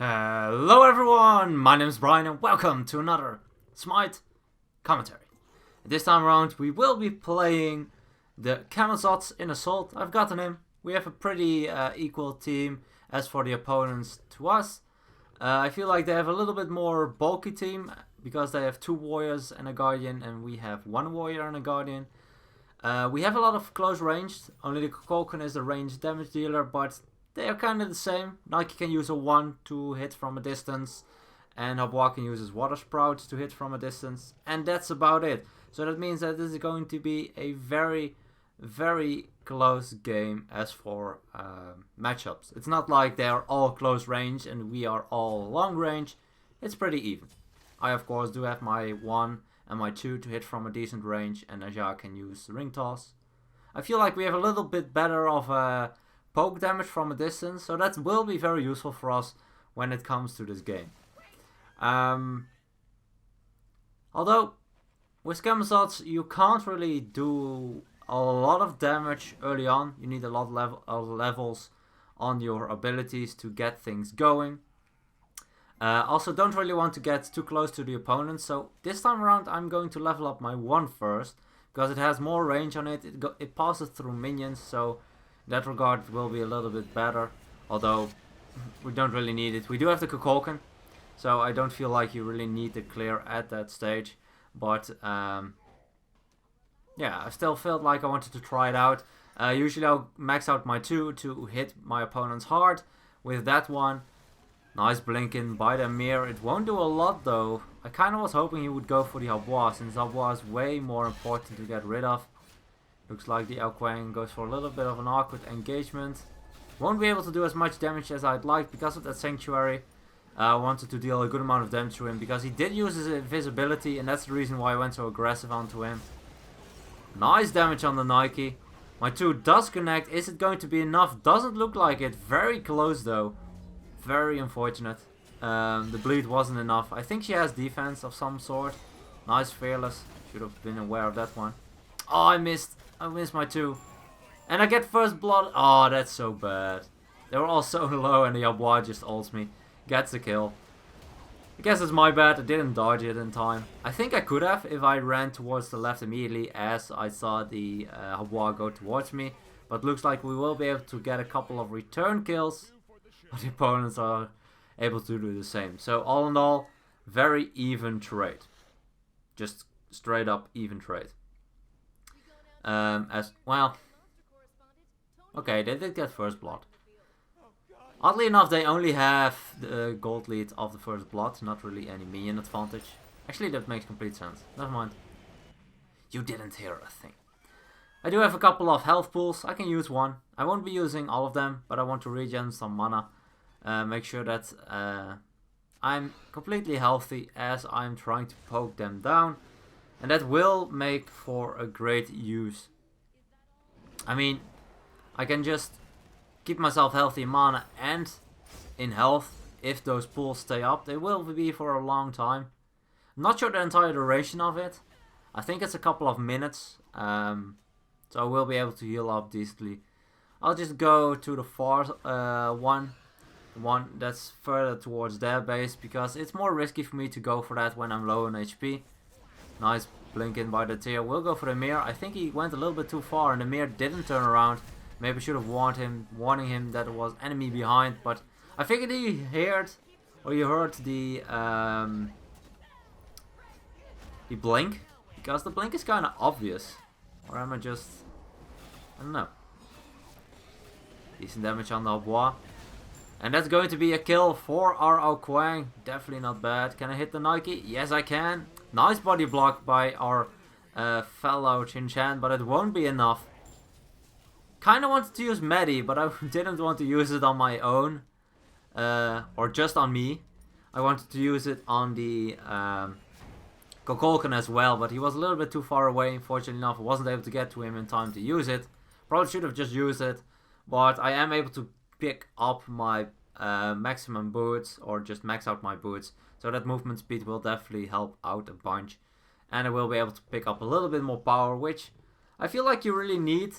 Hello everyone, my name is Brian and welcome to another Smite commentary. This time around we will be playing the Camazotz in Assault. I've gotten him. We have a pretty equal team as for the opponents to us. I feel like they have a little bit more bulky team because they have 2 warriors and a guardian and we have 1 warrior and a guardian. We have a lot of close range, only the Kokon is the range damage dealer, but they are kind of the same. Nike can use a 1 to hit from a distance, and Habwa can use his Water Sprout to hit from a distance, and that's about it. So that means that this is going to be a very, very close game as for matchups. It's not like they are all close range and we are all long range. It's pretty even. I of course do have my 1 and my 2 to hit from a decent range, and Aja can use Ring Toss. I feel like we have a little bit better of a poke damage from a distance, so that will be very useful for us when it comes to this game. Although with Camazotz you can't really do a lot of damage early on. You need a lot of levels on your abilities to get things going. Also don't really want to get too close to the opponent, so this time around I'm going to level up my 1 first because it has more range on it. It passes through minions, so in that regard it will be a little bit better, although we don't really need it. We do have the Kokon, so I don't feel like you really need to clear at that stage, but yeah, I still felt like I wanted to try it out. Usually I'll max out my 2 to hit my opponents hard. With that one, nice blinking by the mirror. It won't do a lot though. I kind of was hoping he would go for the Habwa, since Habwa is way more important to get rid of. Looks like the Quang goes for a little bit of an awkward engagement. Won't be able to do as much damage as I'd like because of that Sanctuary. I wanted to deal a good amount of damage to him because he did use his invisibility, and that's the reason why I went so aggressive onto him. Nice damage on the Nike. My 2 does connect. Is it going to be enough? Doesn't look like it. Very close though. Very unfortunate. The bleed wasn't enough. I think she has defense of some sort. Nice Fearless. Should have been aware of that one. Oh, I missed my 2. And I get first blood. Oh, that's so bad. They were all so low and the Habwa just ults me. Gets the kill. I guess it's my bad. I didn't dodge it in time. I think I could have if I ran towards the left immediately as I saw the Habwa go towards me. But looks like we will be able to get a couple of return kills. But the opponents are able to do the same. So all in all, very even trade. Just straight up even trade. As well, okay, they did get first blood. Oddly enough, they only have the gold lead of the first blood, not really any minion advantage. Actually, that makes complete sense. Never mind. You didn't hear a thing. I do have a couple of health pools. I can use 1. I won't be using all of them, but I want to regen some mana. Make sure that I'm completely healthy as I'm trying to poke them down. And that will make for a great use. I mean, I can just keep myself healthy in mana and in health. If those pools stay up, they will be for a long time. I'm not sure the entire duration of it. I think it's a couple of minutes. So I will be able to heal up decently. I'll just go to the far one that's further towards their base, because it's more risky for me to go for that when I'm low on HP. Nice blink in by the tier. We'll go for the mirror. I think he went a little bit too far and the mirror didn't turn around. Maybe should have warning him that there was enemy behind, but I figured he heard the blink, because the blink is kind of obvious. Or am I just, I don't know. Decent damage on the Habwa. And that's going to be a kill for our Quang. Definitely not bad. Can I hit the Nike? Yes, I can. Nice body block by our fellow Chin-Chan, but it won't be enough. Kinda wanted to use Medi, but I didn't want to use it on my own. Or just on me. I wanted to use it on the Kokon as well, but he was a little bit too far away. Fortunately enough, I wasn't able to get to him in time to use it. Probably should have just used it, but I am able to pick up my maximum boots, or just max out my boots, so that movement speed will definitely help out a bunch, and I will be able to pick up a little bit more power, which I feel like you really need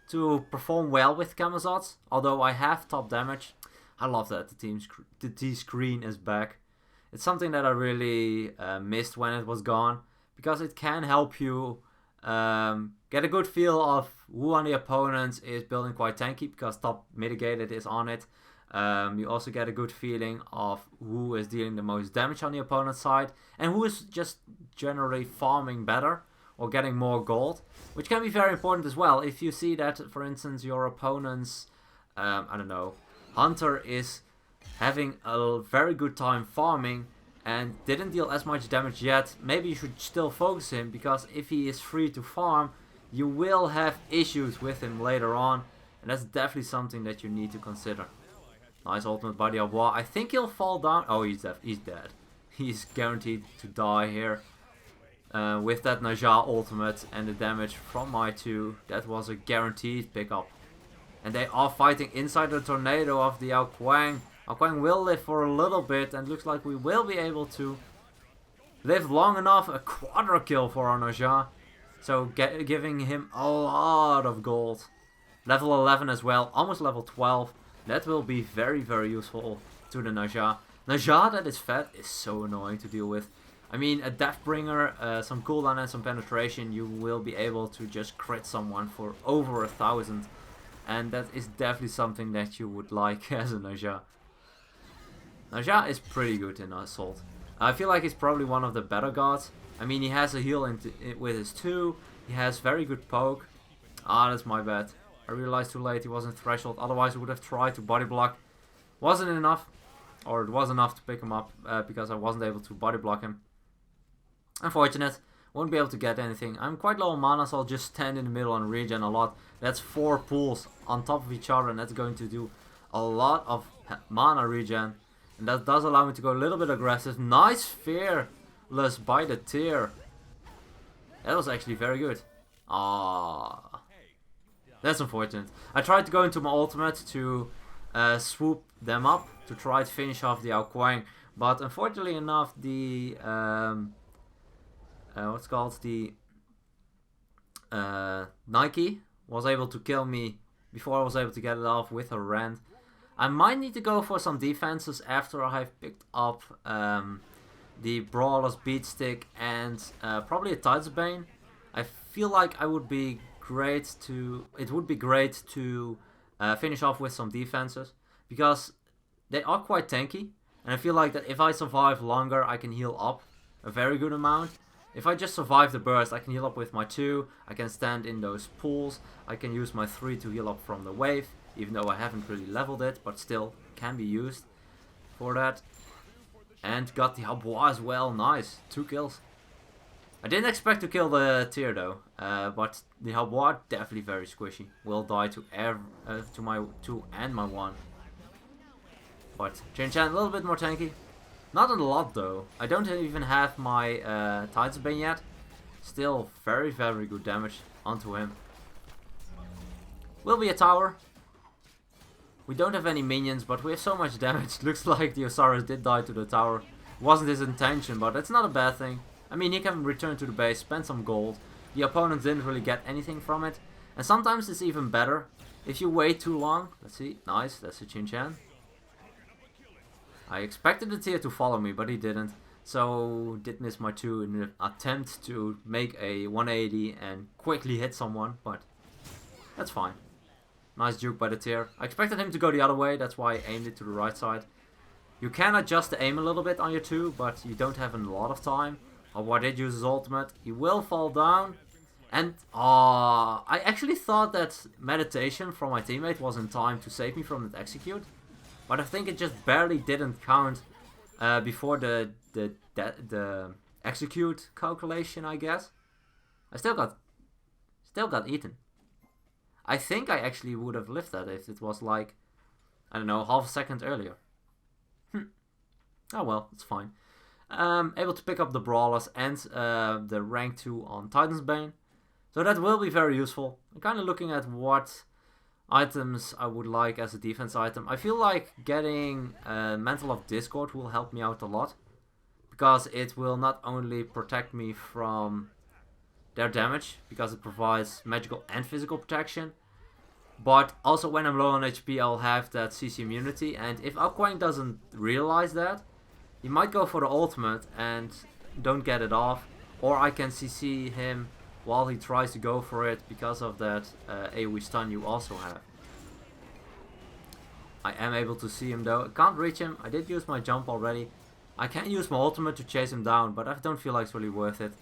to perform well with Camazotz. Although I have top damage, I love that the T-screen is back. It's something that I really missed when it was gone, because it can help you get a good feel of who on the opponent is building quite tanky, because top mitigated is on it. You also get a good feeling of who is dealing the most damage on the opponent's side and who is just generally farming better or getting more gold, which can be very important as well. If you see that, for instance, your opponent's, I don't know, hunter is having a very good time farming and didn't deal as much damage yet, maybe you should still focus him, because if he is free to farm, you will have issues with him later on, and that's definitely something that you need to consider. Nice ultimate by the Arbois. I think he'll fall down. Oh, he's dead. He's guaranteed to die here. With that Naja ultimate and the damage from my 2, that was a guaranteed pickup. And they are fighting inside the tornado of the Ao Kuang. Ao Kuang will live for a little bit, and looks like we will be able to live long enough. A quadra kill for our Naja. So giving him a lot of gold. Level 11 as well, almost level 12. That will be very, very useful to the Naja. Naja that is fat is so annoying to deal with. I mean, a Deathbringer, some cooldown and some penetration, you will be able to just crit someone for over 1,000. And that is definitely something that you would like as a Naja. Naja is pretty good in Assault. I feel like he's probably one of the better gods. I mean, he has a heal with his 2. He has very good poke. Ah, that's my bad. I realized too late he wasn't threshold, otherwise I would have tried to body block. Wasn't enough, or it was enough to pick him up, because I wasn't able to body block him. Unfortunate, won't be able to get anything. I'm quite low on mana, so I'll just stand in the middle and regen a lot. That's 4 pools on top of each other, and that's going to do a lot of mana regen. And that does allow me to go a little bit aggressive. Nice Fearless by the Tear. That was actually very good. Ah. That's unfortunate. I tried to go into my ultimate to swoop them up to try to finish off the Ao Kuang, but unfortunately enough, the what's called the Nike was able to kill me before I was able to get it off with a rend. I might need to go for some defenses after I have picked up the Brawler's Beatstick and probably a Tidesbane. I feel like it would be great to finish off with some defenses, because they are quite tanky, and I feel like that if I survive longer I can heal up a very good amount. If I just survive the burst, I can heal up with my 2, I can stand in those pools, I can use my 3 to heal up from the wave, even though I haven't really leveled it, but still can be used for that. And got the Arbois as well, nice, 2 kills. I didn't expect to kill the Tear though, but the Arbois definitely very squishy. Will die to my 2 and my 1. But Chen-Chan a little bit more tanky. Not a lot though. I don't even have my Tidesbane yet. Still very, very good damage onto him. Will be a tower. We don't have any minions, but we have so much damage. Looks like the Osiris did die to the tower. Wasn't his intention, but it's not a bad thing. I mean, he can return to the base, spend some gold. The opponent didn't really get anything from it. And sometimes it's even better if you wait too long. Let's see. Nice. That's a Chin-Chan. I expected the Tear to follow me, but he didn't. So, did miss my 2 in an attempt to make a 180 and quickly hit someone. But that's fine. Nice juke by the Tear. I expected him to go the other way. That's why I aimed it to the right side. You can adjust the aim a little bit on your 2, but you don't have a lot of time. Arbois did use his ultimate. He will fall down. And I actually thought that meditation from my teammate was in time to save me from that execute. But I think it just barely didn't count before the execute calculation, I guess. I still got eaten. I think I actually would have lived that if it was like, I don't know, half a second earlier. Oh well, it's fine. Able to pick up the Brawlers and the rank 2 on Tidesbane. So that will be very useful. I'm kind of looking at what items I would like as a defense item. I feel like getting Mantle of Discord will help me out a lot, because it will not only protect me from their damage, because it provides magical and physical protection, But also when I'm low on HP, I'll have that CC immunity. And if Ao Kuang doesn't realize that, he might go for the ultimate and don't get it off. Or I can CC him while he tries to go for it because of that AoE stun you also have. I am able to see him though. I can't reach him. I did use my jump already. I can use my ultimate to chase him down, but I don't feel like it's really worth it.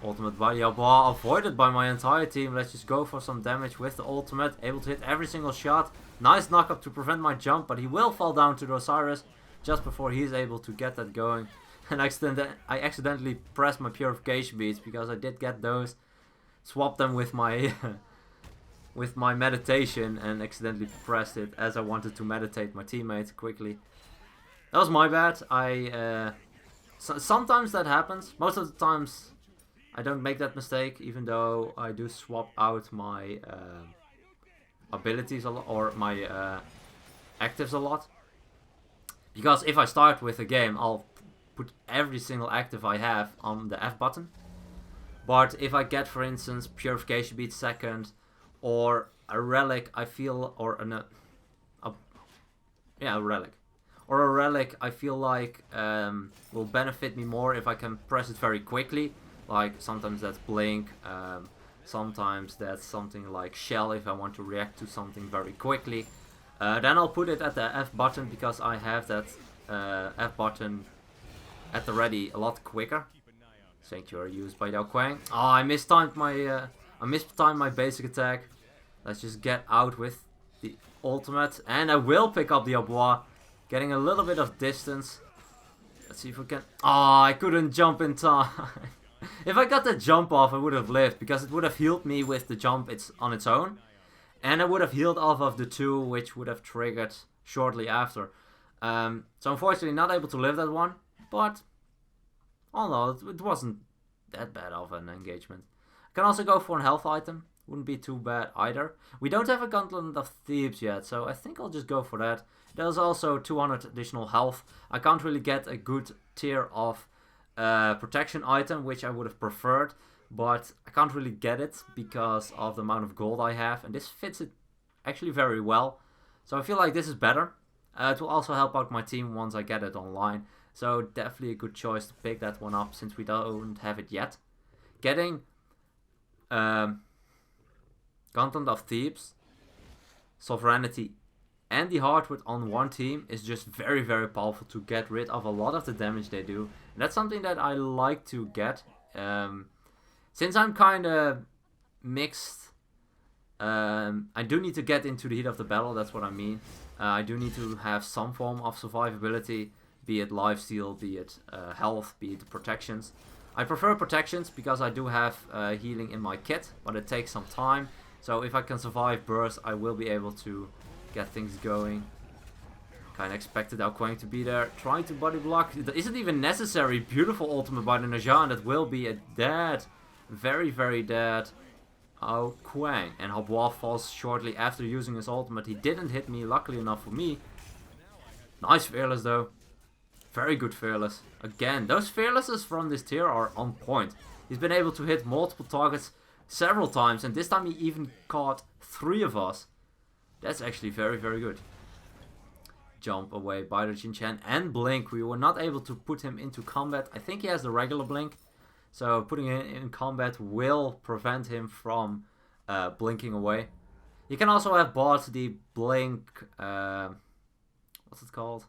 Ultimate by Yabois, avoided by my entire team. Let's just go for some damage with the ultimate. Able to hit every single shot. Nice knockup to prevent my jump, but he will fall down to the Osiris just before he's able to get that going. And I accidentally pressed my purification beads because I did get those. Swapped them with my with my meditation and accidentally pressed it as I wanted to meditate my teammate quickly. That was my bad. Sometimes that happens. Most of the times I don't make that mistake, even though I do swap out my abilities a lot, or my actives a lot. Because if I start with a game, I'll put every single active I have on the F button. But if I get, for instance, Purification Beat second, or a relic, I feel, or a relic. Or a relic I feel like will benefit me more if I can press it very quickly. Like sometimes that's Blink, sometimes that's something like Shell if I want to react to something very quickly. Then I'll put it at the F button because I have that F button at the ready a lot quicker. Sanctuary used by Ao Kuang. Oh, I mistimed my basic attack. Let's just get out with the ultimate, and I will pick up the Yabois, getting a little bit of distance. Let's see if we can. Oh, I couldn't jump in time. If I got the jump off, I would have lived, because it would have healed me with the jump on its own. And I would have healed off of the 2, which would have triggered shortly after. So unfortunately not able to live that one. But, oh no, it wasn't that bad of an engagement. I can also go for a health item. Wouldn't be too bad either. We don't have a Gauntlet of Thebes yet, so I think I'll just go for that. There's also 200 additional health. I can't really get a good tier of protection item, which I would have preferred, but I can't really get it because of the amount of gold I have, and this fits it actually very well. So I feel like this is better. It will also help out my team once I get it online, so definitely a good choice to pick that one up since we don't have it yet. Getting Gauntlet of Thebes, Sovereignty, and the Hardwood on one team is just very, very powerful to get rid of a lot of the damage they do. And that's something that I like to get. Since I'm kind of mixed, I do need to get into the heat of the battle, that's what I mean. I do need to have some form of survivability, be it lifesteal, be it health, be it protections. I prefer protections because I do have healing in my kit, but it takes some time. So if I can survive burst, I will be able to get things going. Kind of expected Ao Kuang to be there, trying to body block. It isn't even necessary. Beautiful ultimate by the Najan. That will be a dead, very, very dead Ao Kuang. And Yabois falls shortly after using his ultimate. He didn't hit me, luckily enough for me. Nice Fearless though. Very good Fearless. Again, those Fearlesses from this tier are on point. He's been able to hit multiple targets several times, and this time he even caught 3 of us. That's actually very, very good. Jump away by the Jin-Chan and Blink. We were not able to put him into combat. I think he has the regular Blink. So putting him in combat will prevent him from blinking away. You can also have bought the Blink... what's it called?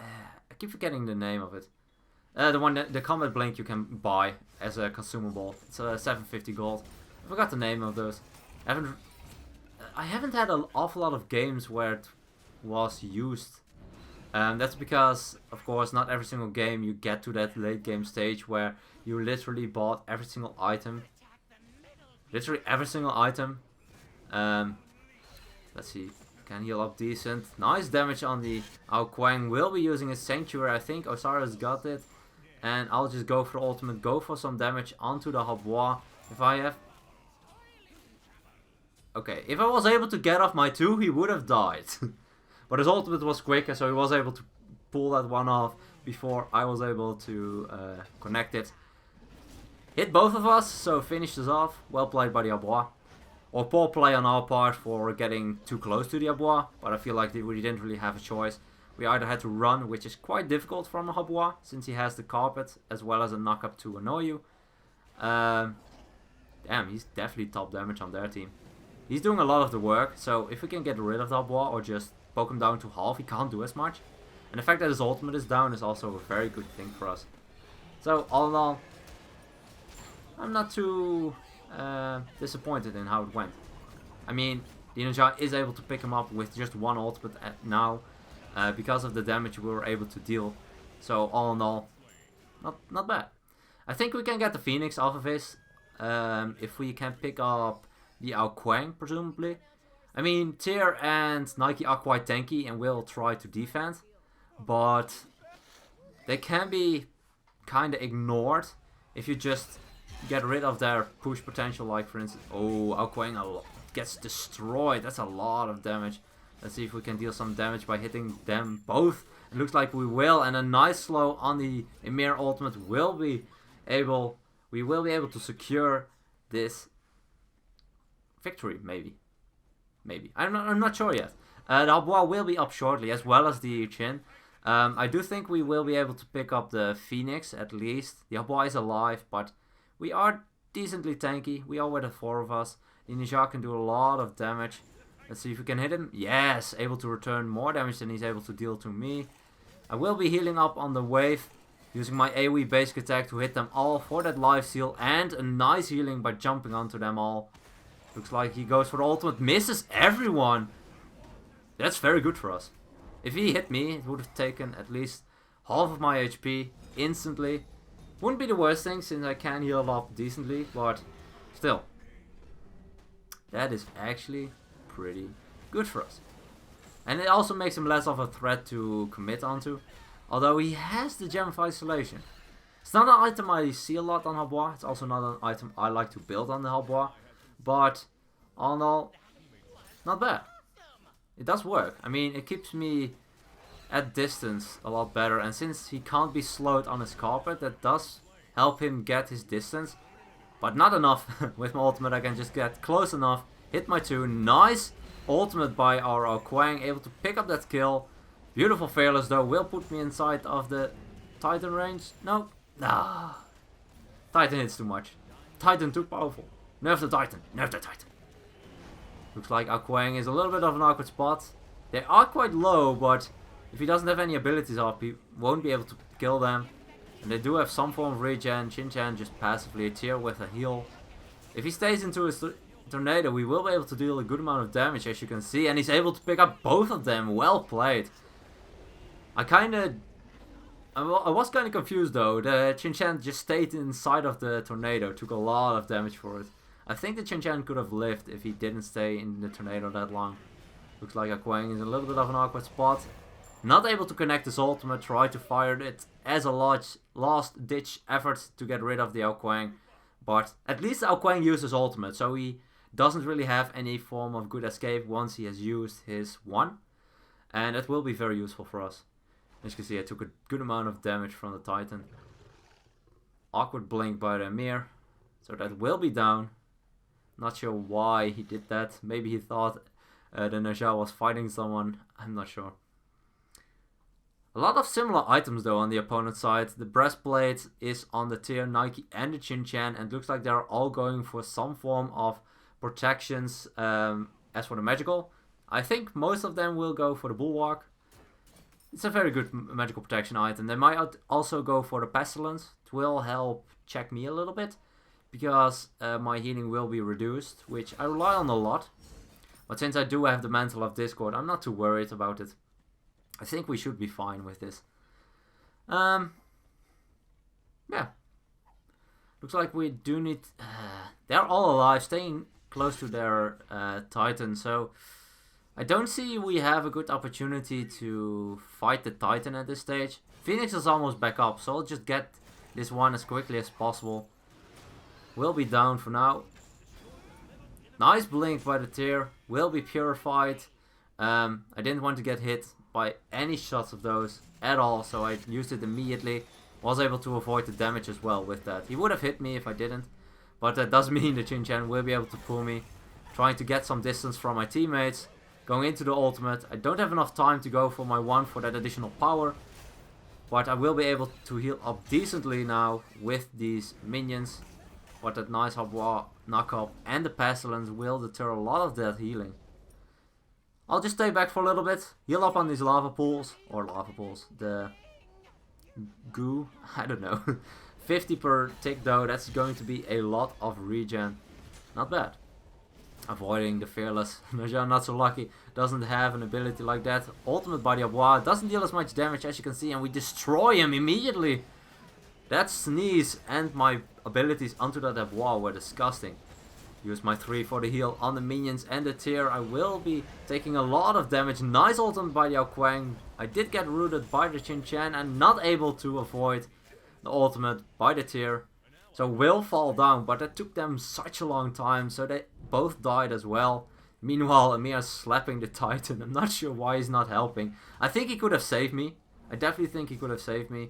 I keep forgetting the name of it. The combat Blink you can buy as a consumable. It's 750 gold. I forgot the name of those. I haven't had an awful lot of games where it was used. That's because, of course, not every single game you get to that late game stage where you literally bought every single item. Literally every single item. Let's see. Can heal up decent. Nice damage on the Ao Kuang. Will be using his Sanctuary. I think Osiris got it. And I'll just go for ultimate. Go for some damage onto the Yabois. If I have... Okay, if I was able to get off my 2, he would have died. But his ultimate was quicker, so he was able to pull that one off before I was able to connect it. Hit both of us, so finished us off. Well played by the Yabois. or poor play on our part for getting too close to the Habois, but I feel like we didn't really have a choice. We either had to run, which is quite difficult from a Habois, since he has the carpet, as well as a knock-up to annoy you. Damn, he's definitely top damage on their team. He's doing a lot of the work, so if we can get rid of the Habois or just poke him down to half, he can't do as much. And the fact that his ultimate is down is also a very good thing for us. So, all in all, I'm not too disappointed in how it went. I mean, the Ninja is able to pick him up with just one ultimate now, because of the damage we were able to deal. So, all in all, not bad. I think we can get the Phoenix off of his, if we can pick up the Ao Kuang, presumably. I mean, Tyr and Nike are quite tanky and will try to defend, but they can be kind of ignored if you just get rid of their push potential, like for instance, oh, Ao Kuang gets destroyed. That's a lot of damage. Let's see if we can deal some damage by hitting them both. It looks like we will, and a nice slow on the Emir ultimate we will be able to secure this victory, maybe. I'm not sure yet. The Habois will be up shortly, as well as the Chin. I do think we will be able to pick up the Phoenix, at least. The Habois is alive, but we are decently tanky. We are with the 4 of us. The Ninja can do a lot of damage. Let's see if we can hit him. Yes, able to return more damage than he's able to deal to me. I will be healing up on the wave, using my AoE basic attack to hit them all for that life steal, and a nice healing by jumping onto them all. Looks like he goes for the ultimate, misses everyone. That's very good for us. If he hit me, it would have taken at least half of my HP instantly. Wouldn't be the worst thing, since I can heal up decently, but still. That is actually pretty good for us. And it also makes him less of a threat to commit onto. Although he has the Gem of Isolation. It's not an item I see a lot on Habois. It's also not an item I like to build on the Habois. But, all in all, not bad. It does work. I mean, it keeps me at distance a lot better. And since he can't be slowed on his carpet, that does help him get his distance. But not enough. With my ultimate, I can just get close enough. Hit my 2. Nice ultimate by our Ao Kuang. Able to pick up that kill. Beautiful Fearless, though. Will put me inside of the Titan range. No. Ah. Titan hits too much. Titan too powerful. Nerf the Titan. Nerf the Titan. Looks like Ao Kuang is a little bit of an awkward spot. They are quite low, but if he doesn't have any abilities up, he won't be able to kill them. And they do have some form of regen. Shin-Chan just passively a tier with a heal. If he stays into his tornado, we will be able to deal a good amount of damage, as you can see. And he's able to pick up both of them. Well played. I was kind of confused though. The Shin-Chan just stayed inside of the tornado. Took a lot of damage for it. I think the Shin-Chan could have lived if he didn't stay in the tornado that long. Looks like Ao Kuang is a little bit of an awkward spot. Not able to connect his ultimate. Try to fire it as a last ditch effort to get rid of the Ao Kuang. But at least Ao Kuang used his ultimate. So he doesn't really have any form of good escape once he has used his 1. And it will be very useful for us. As you can see, I took a good amount of damage from the Titan. Awkward blink by the Emir. So that will be down. Not sure why he did that. Maybe he thought the Ninja was fighting someone. I'm not sure. A lot of similar items though on the opponent's side. The breastplate is on the Tyr, Nike and the Shin-Chan. And it looks like they're all going for some form of protections. As for the magical, I think most of them will go for the Bulwark. It's a very good magical protection item. They might also go for the Pestilence. It will help check me a little bit, because my healing will be reduced, which I rely on a lot. But since I do have the Mantle of Discord, I'm not too worried about it. I think we should be fine with this. Yeah. Looks like we do need... they're all alive, staying close to their Titan, so... I don't see we have a good opportunity to fight the Titan at this stage. Phoenix is almost back up, so I'll just get this one as quickly as possible. Will be down for now. Nice blink by the Tyr. Will be purified. I didn't want to get hit by any shots of those at all, so I used it immediately. Was able to avoid the damage as well with that. He would have hit me if I didn't, but that does mean the Shin-Chan will be able to pull me. trying to get some distance from my teammates, going into the ultimate. I don't have enough time to go for my 1 for that additional power, but I will be able to heal up decently now with these minions. But that nice Habois knockup and the Pestilence will deter a lot of that healing. I'll just stay back for a little bit, heal up on these lava pools, the goo, I don't know. 50 per tick though, that's going to be a lot of regen. Not bad. Avoiding the Fearless. Najah not so lucky, doesn't have an ability like that. Ultimate by the Habois doesn't deal as much damage as you can see, and we destroy him immediately. That sneeze and my abilities onto that Habois were disgusting. Use my 3 for the heal on the minions and the tier. I will be taking a lot of damage. Nice ultimate by the Yao Kuang. I did get rooted by the Chin Chan and not able to avoid the ultimate by the tier. So will fall down, but it took them such a long time, so they both died as well. Meanwhile, Amir's slapping the Titan. I'm not sure why he's not helping. I think he could have saved me. I definitely think he could have saved me.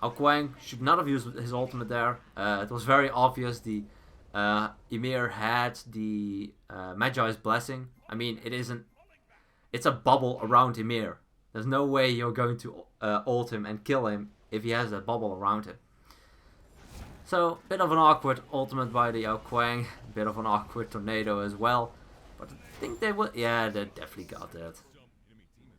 Yao Kuang should not have used his ultimate there. It was very obvious the Ymir had the Magi's Blessing. I mean, it's a bubble around Ymir. There's no way you're going to ult him and kill him if he has that bubble around him. So, bit of an awkward ultimate by the Yao Kuang. Bit of an awkward tornado as well. But I think they will... Yeah, they definitely got that.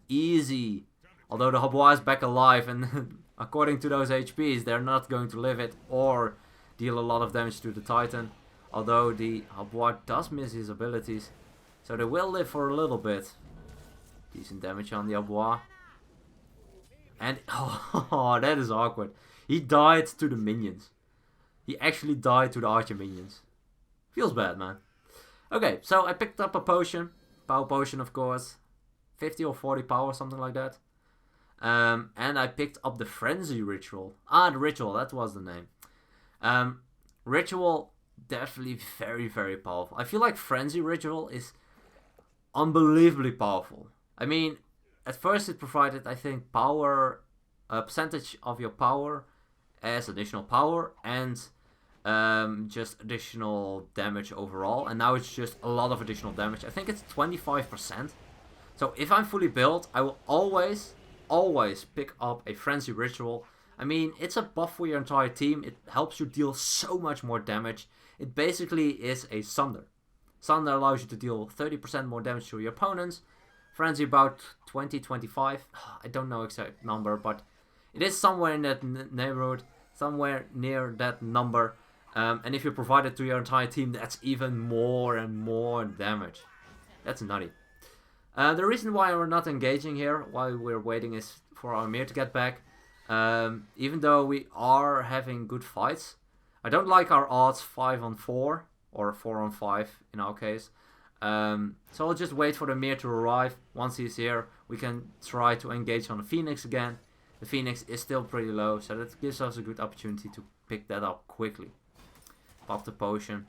Easy. Although the Habois is back alive and according to those HPs, they're not going to live it or deal a lot of damage to the Titan. Although the Habois does miss his abilities. So they will live for a little bit. Decent damage on the Habois. And, oh, that is awkward. He died to the minions. He actually died to the archer minions. Feels bad, man. Okay, so I picked up a potion. Power potion, of course. 50 or 40 power, something like that. And I picked up the Frenzy Ritual. Ah, the Ritual, that was the name. Ritual, definitely very, very powerful. I feel like Frenzy Ritual is unbelievably powerful. I mean, at first it provided, I think, power, a percentage of your power as additional power and just additional damage overall. And now it's just a lot of additional damage. I think it's 25%. So if I'm fully built, I will always pick up a Frenzy Ritual. I mean, it's a buff for your entire team. It helps you deal so much more damage. It basically is a Sunder. Sunder allows you to deal 30% more damage to your opponents. Frenzy about 20-25. I don't know exact number, but it is somewhere in that neighborhood. Somewhere near that number. And if you provide it to your entire team, that's even more and more damage. That's nutty. The reason why we're not engaging here while we're waiting is for our Ymir to get back. Even though we are having good fights, I don't like our odds 5-on-4 or 4-on-5 in our case. So I'll just wait for the Ymir to arrive. Once he's here, we can try to engage on the Phoenix again. The Phoenix is still pretty low, so that gives us a good opportunity to pick that up quickly. Pop the potion.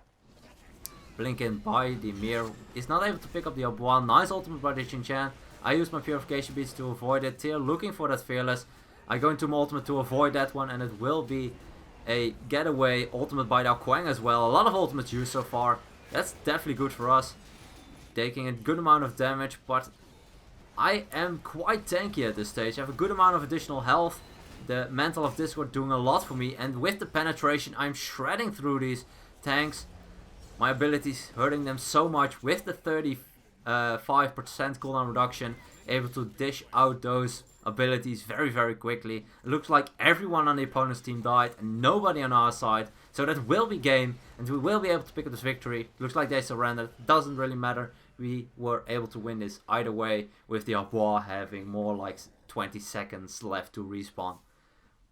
Blink in by the Ymir. He's not able to pick up the Habois. Nice ultimate by the Chin Chan. I use my Purification Beads to avoid it. Tier looking for that Fearless. I go into my ultimate to avoid that one, and it will be a getaway ultimate by Yao Kuang as well. A lot of ultimates used so far. That's definitely good for us. Taking a good amount of damage, but I am quite tanky at this stage. I have a good amount of additional health. The Mantle of Discord doing a lot for me, and with the penetration I'm shredding through these tanks. My abilities hurting them so much with the 35% cooldown reduction. Able to dish out those abilities very, very quickly. It looks like everyone on the opponent's team died and nobody on our side. So that will be game, and we will be able to pick up this victory. Looks like they surrendered. Doesn't really matter. We were able to win this either way, with the Habois having more like 20 seconds left to respawn.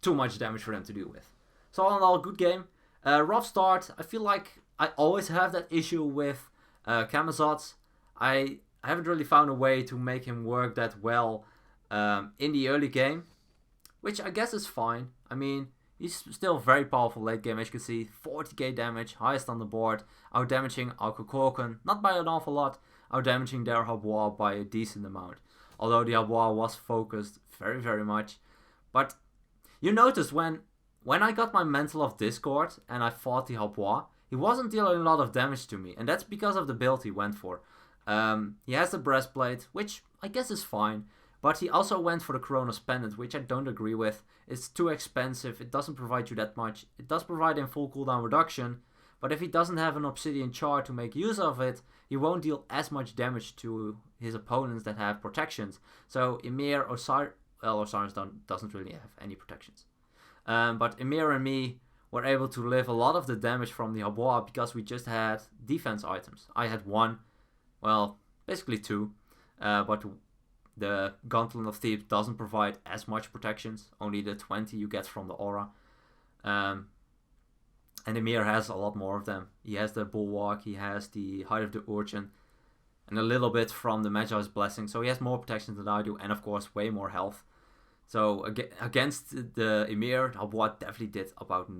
Too much damage for them to deal with. So all in all, good game. Rough start. I feel like I always have that issue with Camazotz. I haven't really found a way to make him work that well in the early game, which I guess is fine. I mean, he's still very powerful late game, as you can see. 40k damage, highest on the board. Out damaging Alcocorcan, not by an awful lot. Out damaging their Habois by a decent amount. Although the Habois was focused very, very much. But you notice when I got my Mantle of Discord and I fought the Habois, he wasn't dealing a lot of damage to me, and that's because of the build he went for. He has the breastplate, which I guess is fine, but he also went for the Corona's Pendant, which I don't agree with. It's too expensive, it doesn't provide you that much. It does provide him full cooldown reduction, but if he doesn't have an Obsidian Shard to make use of it, he won't deal as much damage to his opponents that have protections. So Ymir, Osiris doesn't really have any protections. But Ymir and me were able to live a lot of the damage from the Habois because we just had defense items. I had one, well, basically two, but the Gauntlet of Thebes doesn't provide as much protections, only the 20 you get from the aura. And Ymir has a lot more of them. He has the Bulwark, he has the Height of the Urchin, and a little bit from the Magi's Blessing. So he has more protection than I do, and of course way more health. So against the Ymir, Habois definitely did about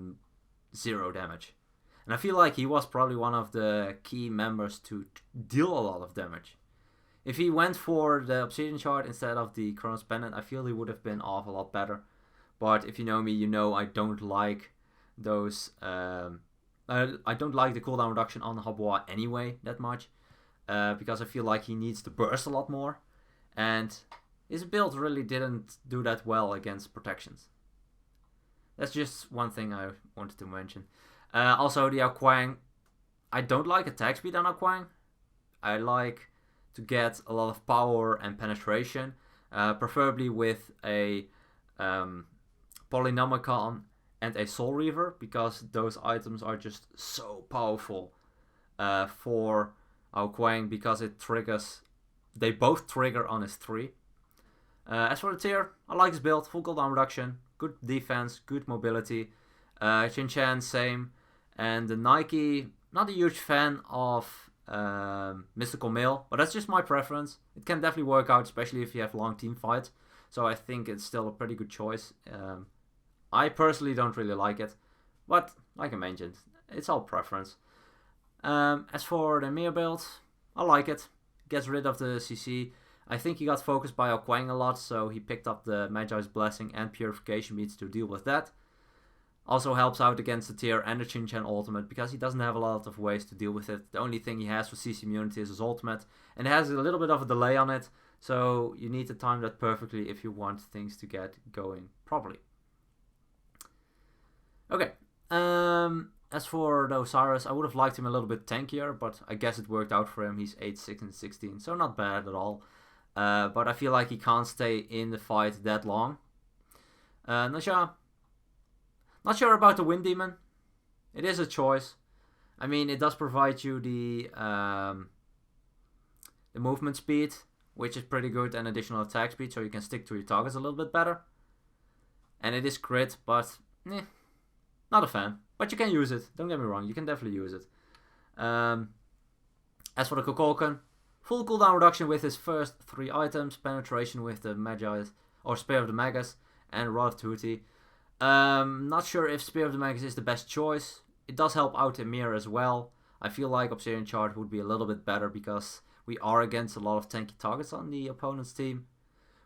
0 damage. And I feel like he was probably one of the key members to deal a lot of damage. If he went for the Obsidian Shard instead of the Chronos Pendant, I feel he would have been off a lot better. But if you know me, you know I don't like those... I don't like the cooldown reduction on Habois anyway that much. Because I feel like he needs to burst a lot more. And his build really didn't do that well against protections. That's just one thing I wanted to mention. Also, the Ao Kuang. I don't like attack speed on Ao Kuang. I like to get a lot of power and penetration. Preferably with a Polynomicon and a Soul Reaver, because those items are just so powerful for Ao Kuang, because it triggers... They both trigger on his 3. As for the tier, I like his build. Full cooldown reduction, good defense, good mobility. Shin Chan, same. And the Nike, not a huge fan of Mystical Mail, but that's just my preference. It can definitely work out, especially if you have long team fights. So I think it's still a pretty good choice. I personally don't really like it, but like I mentioned, it's all preference. As for the Mir build, I like it. Gets rid of the CC. I think he got focused by Ao Kuang a lot, so he picked up the Magi's Blessing and Purification Beads to deal with that. Also helps out against the tier and the Shin-Chan ultimate, because he doesn't have a lot of ways to deal with it. The only thing he has for CC immunity is his ultimate, and it has a little bit of a delay on it, so you need to time that perfectly if you want things to get going properly. Okay, as for the Osiris, I would have liked him a little bit tankier, but I guess it worked out for him. He's 8, 6, and 16, so not bad at all. But I feel like he can't stay in the fight that long. Not sure about the Wind Demon. It is a choice. I mean, it does provide you the movement speed, which is pretty good, and additional attack speed, so you can stick to your targets a little bit better. And it is crit, but not a fan. But you can use it. Don't get me wrong, you can definitely use it. As for the Kukulkan, full cooldown reduction with his first 3 items, penetration with the Magi's, or Spear of the Magus, and Rod of Tutti. Not sure if Spear of the Magus is the best choice. It does help out Ymir as well. I feel like Obsidian Shard would be a little bit better because we are against a lot of tanky targets on the opponent's team.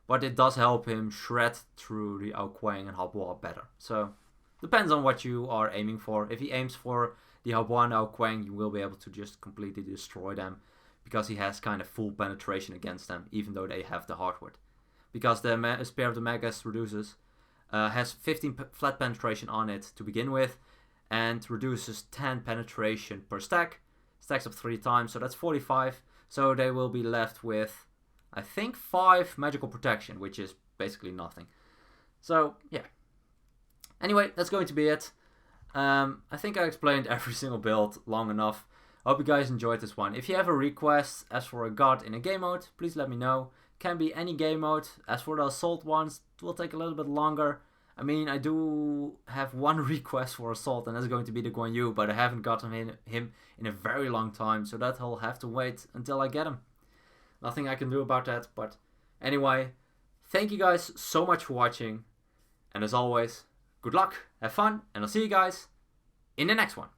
But it does help him shred through the Ao Kuang and Habois better. So, depends on what you are aiming for. If he aims for the Habois and Ao Kuang, you will be able to just completely destroy them, because he has kind of full penetration against them, even though they have the hardwood. Because the Spear of the Magus has 15 flat penetration on it to begin with, and reduces 10 penetration per stack. Stacks up 3 times, so that's 45. So they will be left with, I think, 5 magical protection, which is basically nothing. So, yeah. Anyway, that's going to be it. I think I explained every single build long enough. Hope you guys enjoyed this one. If you have a request as for a god in a game mode, please let me know. Can be any game mode. As for the assault ones, it will take a little bit longer. I mean, I do have one request for assault, and that's going to be the Guan Yu, but I haven't gotten him in a very long time, so that I'll have to wait until I get him. Nothing I can do about that, but anyway, thank you guys so much for watching, and as always, good luck, have fun, and I'll see you guys in the next one.